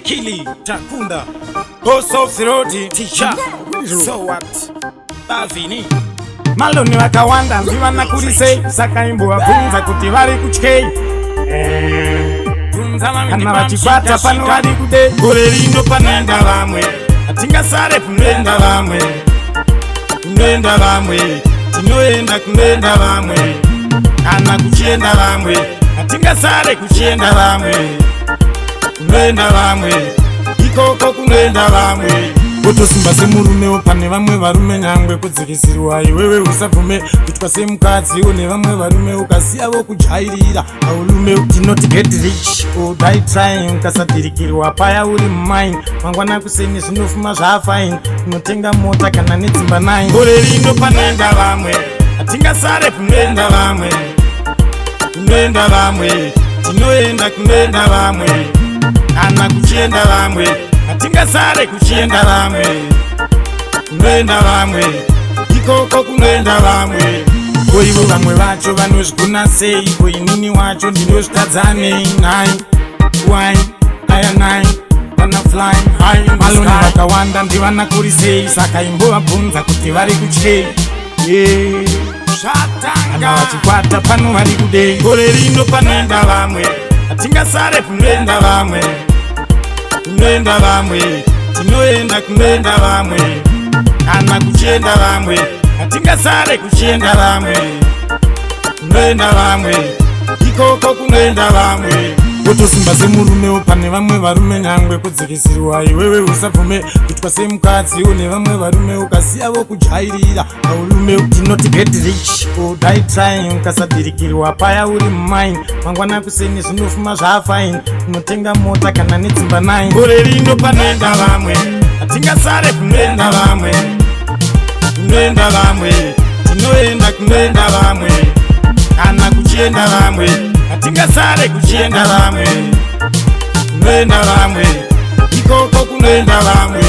Kili Takunda Boss of the road teacher So what Bavini Maloni wakawanda mvivana kurise Sakaimbo wabunza kuti vari kuchkei Kana vachikwata pano vari kude Gore rino panoenda vamwe Atinga sare kunoenda vamwe Kunoenda vamwe Tinoenda kunoenda vamwe Kana kuchienda vamwe Atinga sare kuchienda vamwe Kunoenda vamwe Ikoko kunoenda vamwe Wotosimba semurume pane vamwe varume nyangwe kudzikisirwa iwewe usabvume kuitwa semukadzi une vamwe varume ukasiya vokujairira aulume did not get rich or die trying ukasadirikirwa paya uri mine mangwana kuseni zvinofuma zvafine unotenga mota kana nedzimba 9 gore rino panoenda vamwe atingasare kunoenda vamwe kunoenda vamwe tinoenda kunoenda vamwe kana kuchienda vamwe atingasare kuchienda vamwe kunoenda vamwe ikoko kunoenda vamwe koivo vamwe vacho vanozvigona sei koinini wacho ndinozvitadzanei nai wai aya nai vana flying high maloni vakawanda ndivana kuri sei saka imbovabvunza kuti vari kuchei zvatanga vachikwata pano vari kudei gore rino panoenda vamwe atingasare kunoenda vamwe kunoenda vamwe tinoenda kunoenda vamwe kana kuchienda vamwe atingasare kuchienda vamwe kunoenda vamwe ikoko kunoenda vamwe wotosimba semurume pane vamwe varume nyangwe kudzikisirwa iwewe usabvume kuitwa semukadzi une vamwe varume ukasiya vokujairira aulume did not get rich or die trying ukasadirikirwa paya uri mine mangwana kuseni zvinofuma zvafine unotenga mota kana nedzimba 9 gore rino panoenda vamwe atingasare kunoenda vamwe kunoenda vamwe tinoenda kunoenda vamwe kana kuchienda vamwe atingasare kuchienda vamwe kunoenda vamwe ikoko kunoenda vamwe.